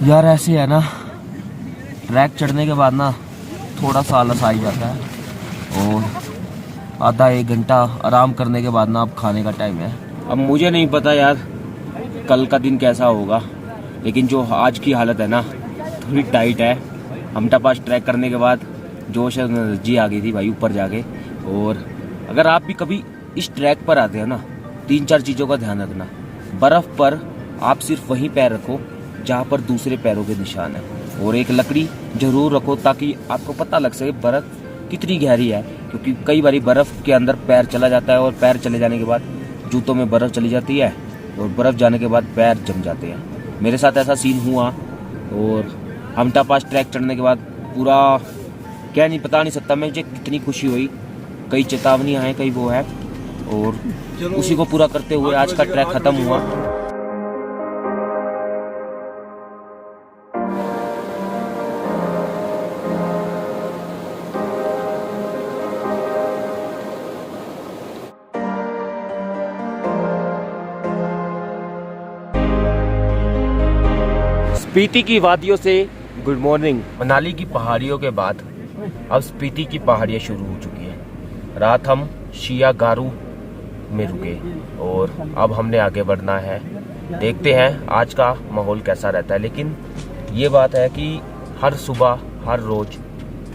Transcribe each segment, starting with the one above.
यार ऐसे है ना, ट्रैक चढ़ने के बाद ना थोड़ा सा आलस आ ही जाता है और आधा एक घंटा आराम करने के बाद ना अब खाने का टाइम है। अब मुझे नहीं पता यार कल का दिन कैसा होगा, लेकिन जो आज की हालत है ना थोड़ी टाइट है। हमटा पास ट्रैक करने के बाद जोश एनर्जी आ गई थी भाई ऊपर जाके। और अगर आप भी कभी इस ट्रैक पर आते हो ना, 3-4 चीज़ों का ध्यान रखना। बर्फ़ पर आप सिर्फ वहीं पैर रखो जहाँ पर दूसरे पैरों के निशान है, और एक लकड़ी जरूर रखो ताकि आपको पता लग सके बर्फ़ कितनी गहरी है, क्योंकि कई बार बर्फ़ के अंदर पैर चला जाता है और पैर चले जाने के बाद जूतों में बर्फ़ चली जाती है और बर्फ़ जाने के बाद पैर जम जाते हैं। मेरे साथ ऐसा सीन हुआ और हमटा पास ट्रैक चढ़ने के बाद पूरा क्या नहीं बता नहीं सकता मुझे कितनी खुशी हुई। कई चेतावनियाँ हैं, कई वो है, और उसी को पूरा करते हुए आज का ट्रैक ख़त्म हुआ। स्पीति की वादियों से गुड मॉर्निंग। मनाली की पहाड़ियों के बाद अब स्पीति की पहाड़ियाँ शुरू हो चुकी हैं। रात हम शिया गारू में रुके और अब हमने आगे बढ़ना है। देखते हैं आज का माहौल कैसा रहता है, लेकिन ये बात है कि हर सुबह हर रोज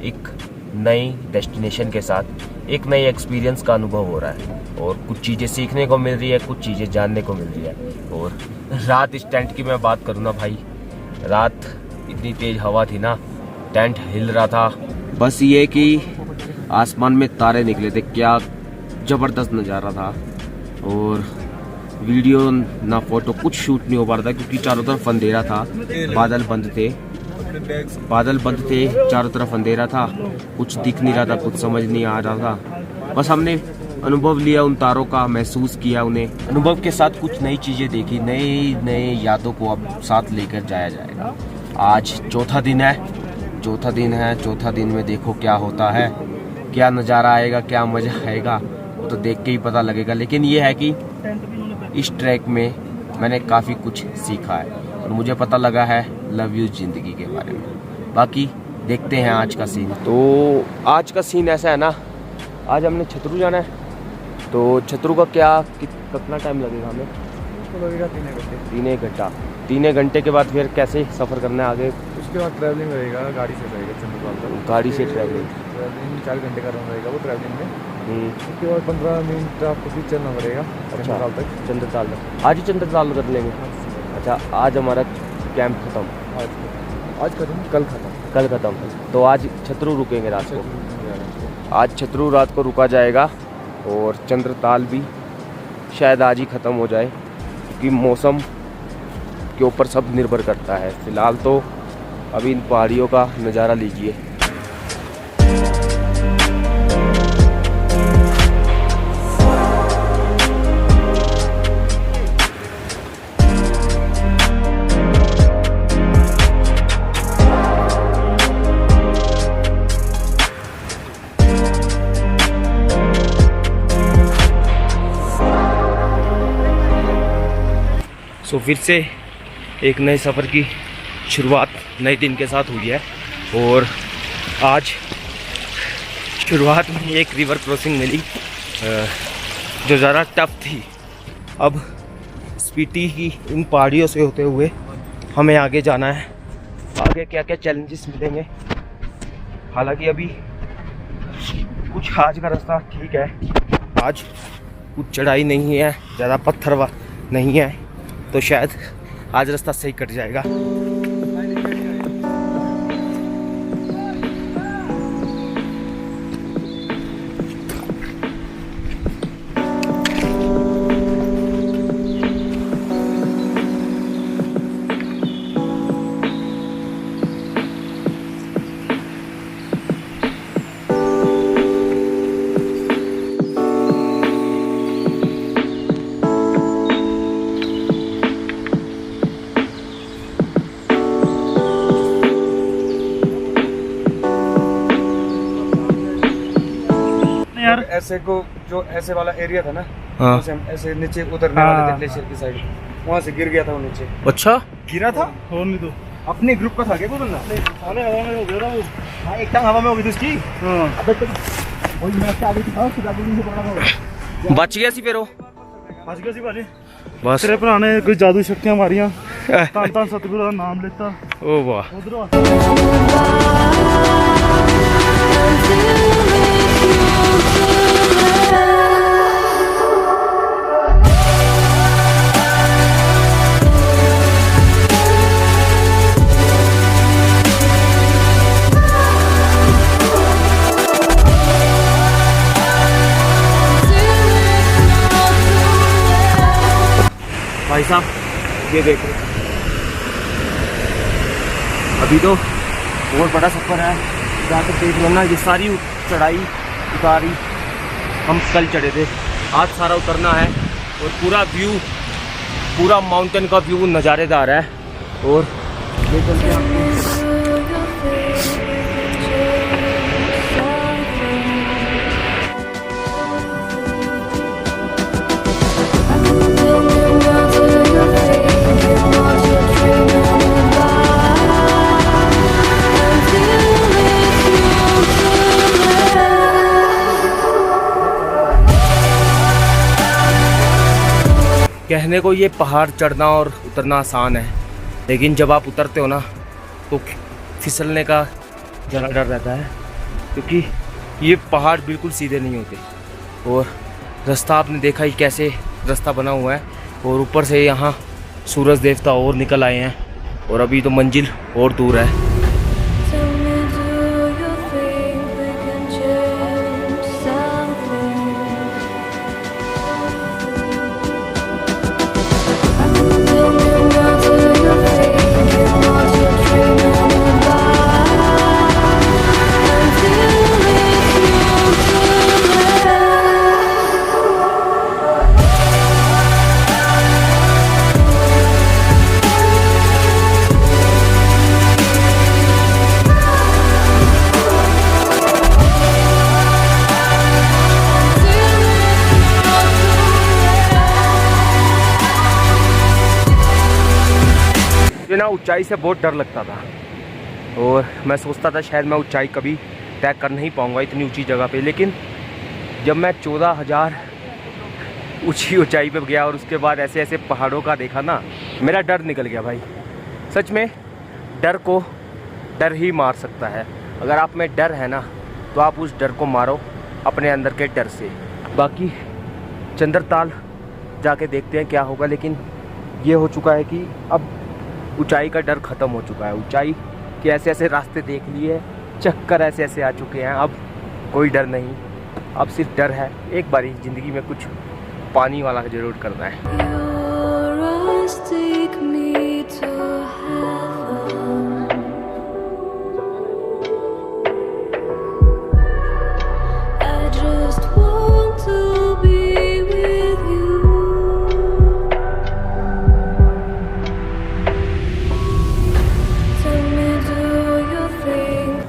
एक नई डेस्टिनेशन के साथ एक नई एक्सपीरियंस का अनुभव हो रहा है और कुछ चीज़ें सीखने को मिल रही है, कुछ चीज़ें जानने को मिल रही है। और रात इस टेंट की मैं बात करूँ ना भाई, रात इतनी तेज हवा थी ना, टेंट हिल रहा था। बस ये कि आसमान में तारे निकले थे, क्या ज़बरदस्त नज़ारा था। और वीडियो ना फोटो कुछ शूट नहीं हो पा रहा था क्योंकि चारों तरफ अंधेरा था, बादल बंद थे, चारों तरफ अंधेरा था, कुछ दिख नहीं रहा था, कुछ समझ नहीं आ रहा था। बस हमने अनुभव लिया उन तारों का, महसूस किया उन्हें। अनुभव के साथ कुछ नई चीज़ें देखी, नए यादों को अब साथ लेकर जाया जाएगा। आज चौथा दिन में देखो क्या होता है, क्या नज़ारा आएगा, क्या मज़ा आएगा, वो तो देख के ही पता लगेगा। लेकिन ये है कि इस ट्रैक में मैंने काफ़ी कुछ सीखा है और मुझे पता लगा है लव यू ज़िंदगी के बारे में। बाकी देखते हैं आज का सीन। तो आज का सीन ऐसा है ना, आज हमने छतरू जाना है, तो छतरू का कितना टाइम लगेगा हमें? तो लगेगा 3 घंटा। 3 घंटे के बाद फिर कैसे सफ़र करना है आगे? उसके बाद ट्रैवलिंग रहेगा, गाड़ी से रहेगा चंद्रताल तक। गाड़ी से ट्रैवलिंग 4 घंटे का रन रहेगा वो ट्रैवलिंग में। उसके बाद 15 मिनट आपको फिर चलना पड़ेगा चंद्रताल तक। आज ही चंद्रताल कर लेंगे। अच्छा, आज हमारा कैंप ख़त्म। आज खत्म, कल ख़त्म। तो आज छतरू रुकेंगे रात को। आज छतरू रात को रुका जाएगा और चंद्रताल भी शायद आज ही ख़त्म हो जाए, क्योंकि मौसम के ऊपर सब निर्भर करता है। फ़िलहाल तो अभी इन पहाड़ियों का नज़ारा लीजिए। सो फिर से एक नए सफ़र की शुरुआत नए दिन के साथ हुई है और आज शुरुआत में एक रिवर क्रॉसिंग मिली जो ज़रा टफ थी। अब स्पीति की इन पहाड़ियों से होते हुए हमें आगे जाना है। आगे क्या क्या चैलेंजेस मिलेंगे, हालांकि अभी कुछ आज का रास्ता ठीक है, आज कुछ चढ़ाई नहीं है, ज़्यादा पत्थर नहीं है, तो शायद आज रास्ता सही कट जाएगा। यार ऐसे को जो ऐसे वाला एरिया था ना, हाँ। ऐसे नीचे उतरने वाले थे ग्लेशियर की साइड, वहाँ से गिर गया था वो नीचे। अच्छा, गिरा था और नहीं तो अपने ग्रुप का था क्या कोई बंदा? साले हवा में हो गया था वो। हाँ एक टांग हवा में हो गई थी उसकी। हाँ अबे तो वही मैं क्या आगे था उसके आगे नहीं पकड़ा था। बच गया सी फिर वो। बच गया सी भाजी। बस तेरे भरा ने कोई जादू शक्तियां मारियां। तान तान सतगुरु का नाम लेता। ओ वाह। भाई साहब ये देखो, अभी तो बहुत बड़ा सफ़र है। जाकर देख लो ना, ये सारी चढ़ाई उतारी हम कल चढ़े थे, आज सारा उतरना है। और पूरा व्यू, पूरा माउंटेन का व्यू नज़ारेदार है। और ये चलते हैं कहने को ये पहाड़ चढ़ना और उतरना आसान है, लेकिन जब आप उतरते हो ना तो फिसलने का ज़रा डर रहता है, क्योंकि ये पहाड़ बिल्कुल सीधे नहीं होते। और रास्ता आपने देखा ही कैसे रास्ता बना हुआ है। और ऊपर से यहाँ सूरज देवता और निकल आए हैं, और अभी तो मंजिल और दूर है। ना ऊंचाई से बहुत डर लगता था, और मैं सोचता था शायद मैं ऊंचाई कभी तय कर नहीं पाऊंगा इतनी ऊंची जगह पे। लेकिन जब मैं 14,000 ऊंचाई पे गया और उसके बाद ऐसे ऐसे पहाड़ों का देखा ना, मेरा डर निकल गया भाई। सच में डर को डर ही मार सकता है। अगर आप में डर है ना, तो आप उस डर को मारो अपने अंदर के डर से। बाकी चंद्रताल जाके देखते हैं क्या होगा। लेकिन ये हो चुका है कि अब ऊंचाई का डर ख़त्म हो चुका है। ऊंचाई के ऐसे ऐसे रास्ते देख लिए, चक्कर ऐसे ऐसे आ चुके हैं, अब कोई डर नहीं। अब सिर्फ डर है एक बारी ज़िंदगी में कुछ पानी वाला ज़रूर करना है।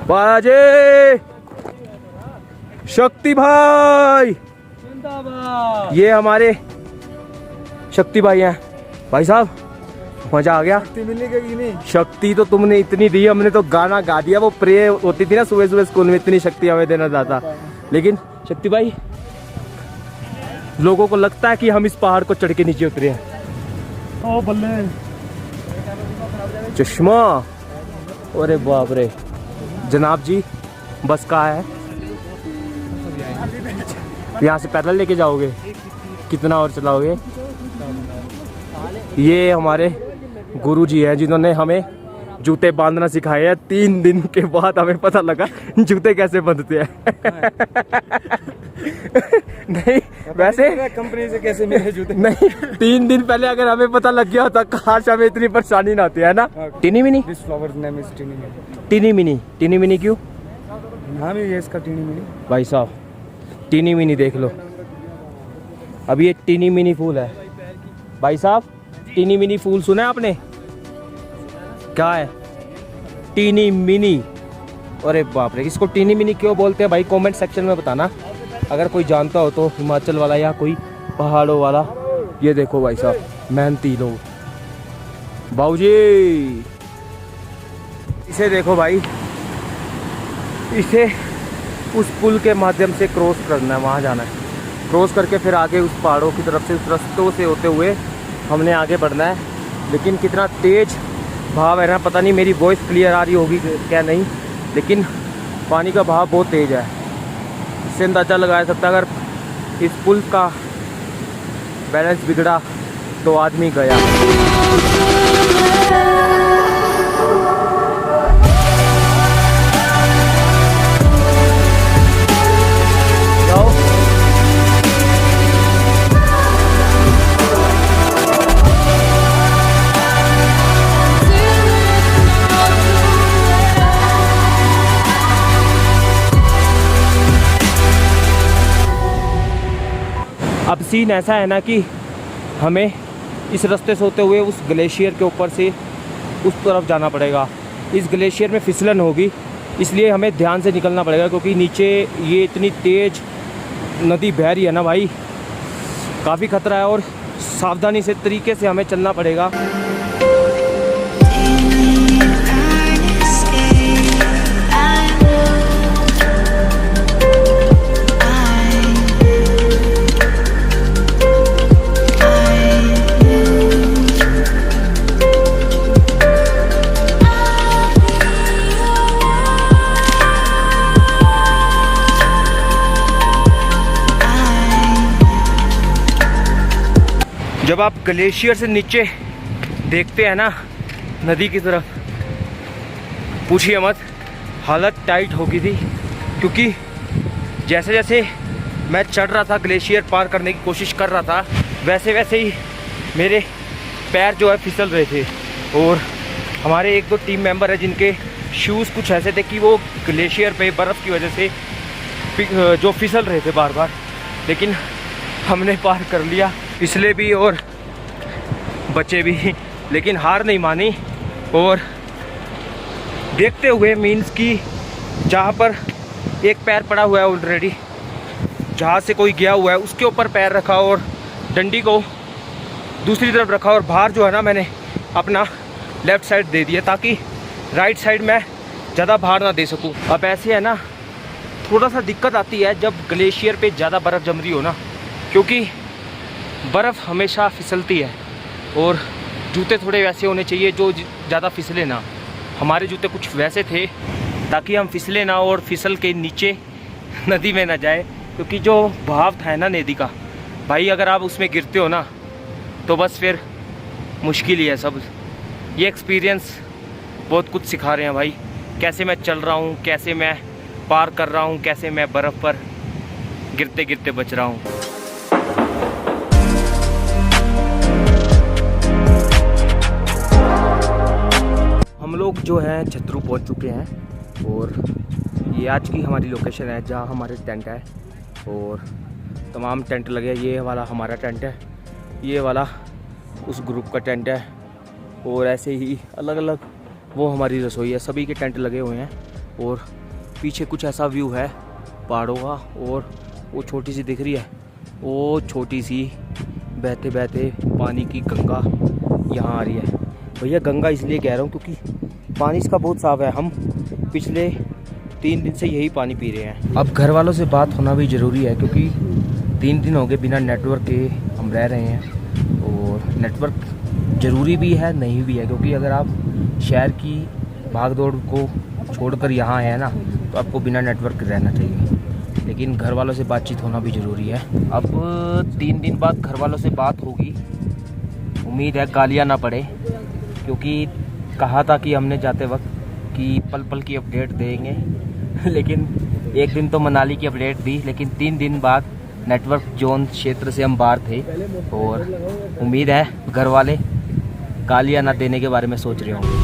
बाजे शक्ति भाई, ये हमारे शक्ति भाई हैं। भाई साहब मजा आ गया। शक्ति मिलेगी नहीं? शक्ति तो तुमने इतनी दी, हमने तो गाना गा दिया। वो प्रे होती थी ना सुबह सुबह स्कूल में, इतनी शक्ति हमें देना चाहता। लेकिन शक्ति भाई, लोगों को लगता है कि हम इस पहाड़ को चढ़ के नीचे उतरे हैं। ओ बल्ले चश्मा, अरे बाप रे। जनाब जी बस कहाँ है? यहाँ से पैदल लेके जाओगे? कितना और चलाओगे? ये हमारे गुरुजी हैं जिन्होंने हमें जूते बांधना सिखाए हैं। 3 दिन के बाद हमें पता लगा जूते कैसे बांधते हैं। नहीं वैसे कंपनी से कैसे मिले जूते? नहीं, 3 दिन पहले अगर हमें पता लग गया होता काश हमें इतनी परेशानी ना होती है ना। Tiny mini, this flower name is tiny mini. Tiny mini, tiny mini क्यों? नाम ही है इसका टीनी मिनी। भाई साहब टीनी मिनी देख लो, अभी ये टीनी मिनी फूल है। भाई साहब टीनी मिनी फूल सुना है आपने? क्या है टीनी मिनी? अरे बाप रे, इसको टीनी मिनी क्यों बोलते हैं भाई? कमेंट सेक्शन में बताना अगर कोई जानता हो तो, हिमाचल वाला या कोई पहाड़ों वाला। ये देखो भाई साहब, मेहनती लोग। बाबूजी इसे देखो भाई, इसे उस पुल के माध्यम से क्रॉस करना है, वहाँ जाना है। क्रॉस करके फिर आगे उस पहाड़ों की तरफ से, उस रास्तों से होते हुए हमने आगे बढ़ना है। लेकिन कितना तेज़ भाव है ना, पता नहीं मेरी वॉइस क्लियर आ रही होगी क्या नहीं, लेकिन पानी का भाव बहुत तेज़ है। इससे अंदाज़ा लगाया सकता है अगर इस पुल का बैलेंस बिगड़ा तो आदमी गया। अब सीन ऐसा है ना कि हमें इस रास्ते से होते हुए उस ग्लेशियर के ऊपर से उस तरफ जाना पड़ेगा। इस ग्लेशियर में फिसलन होगी, इसलिए हमें ध्यान से निकलना पड़ेगा, क्योंकि नीचे ये इतनी तेज़ नदी बह रही है ना भाई, काफ़ी खतरा है और सावधानी से तरीके से हमें चलना पड़ेगा। जब आप ग्लेशियर से नीचे देखते हैं ना नदी की तरफ, पूछिए मत, हालत टाइट हो गई थी। क्योंकि जैसे जैसे मैं चढ़ रहा था, ग्लेशियर पार करने की कोशिश कर रहा था, वैसे वैसे ही मेरे पैर जो है फिसल रहे थे। और हमारे एक दो टीम मेंबर है जिनके शूज़ कुछ ऐसे थे कि वो ग्लेशियर पे बर्फ़ की वजह से जो फिसल रहे थे बार बार। लेकिन हमने पार कर लिया, फिसले भी और बचे भी, लेकिन हार नहीं मानी। और देखते हुए मीन्स कि जहाँ पर एक पैर पड़ा हुआ है ऑलरेडी, जहाँ से कोई गया हुआ है उसके ऊपर पैर रखा और डंडी को दूसरी तरफ रखा, और बाहर जो है ना मैंने अपना लेफ़्ट साइड दे दिया ताकि राइट साइड में ज़्यादा भार ना दे सकूँ। अब ऐसे है ना, थोड़ा सा दिक्कत आती है जब ग्लेशियर पे ज़्यादा बर्फ़ जम रही हो ना, क्योंकि बर्फ़ हमेशा फिसलती है और जूते थोड़े वैसे होने चाहिए जो ज़्यादा फिसले ना। हमारे जूते कुछ वैसे थे ताकि हम फिसले ना और फिसल के नीचे नदी में ना जाए, क्योंकि जो बहाव था ना नदी का भाई, अगर आप उसमें गिरते हो ना तो बस फिर मुश्किल ही है सब। ये एक्सपीरियंस बहुत कुछ सिखा रहे हैं भाई, कैसे मैं चल रहा हूँ, कैसे मैं पार कर रहा हूँ, कैसे मैं बर्फ़ पर गिरते गिरते बच रहा हूँ। हम लोग जो हैं छतरू पहुंच चुके हैं और ये आज की हमारी लोकेशन है जहां हमारे टेंट है और तमाम टेंट लगे हैं। ये वाला हमारा टेंट है, ये वाला उस ग्रुप का टेंट है और ऐसे ही अलग अलग वो हमारी रसोई है। सभी के टेंट लगे हुए हैं और पीछे कुछ ऐसा व्यू है पहाड़ों का, और वो छोटी सी दिख रही है, वो छोटी सी बहते बहते पानी की गंगा यहाँ आ रही है। भैया गंगा इसलिए कह रहा हूँ क्योंकि पानी इसका बहुत साफ़ है। हम पिछले 3 दिन से यही पानी पी रहे हैं। अब घर वालों से बात होना भी ज़रूरी है, क्योंकि 3 दिन हो गए बिना नेटवर्क के हम रह रहे हैं। और नेटवर्क ज़रूरी भी है, नहीं भी है, क्योंकि अगर आप शहर की भागदौड़ को छोड़कर यहाँ आए हैं ना, तो आपको बिना नेटवर्क रहना चाहिए। लेकिन घर वालों से बातचीत होना भी ज़रूरी है। अब 3 दिन बाद घर वालों से बात होगी, उम्मीद है गालियाँ ना पड़े, क्योंकि कहा था कि हमने जाते वक्त कि पल पल की अपडेट देंगे लेकिन एक दिन तो मनाली की अपडेट दी, लेकिन 3 दिन बाद नेटवर्क जोन क्षेत्र से हम बाहर थे। और उम्मीद है घर वाले गालियाँ ना देने के बारे में सोच रहे होंगे।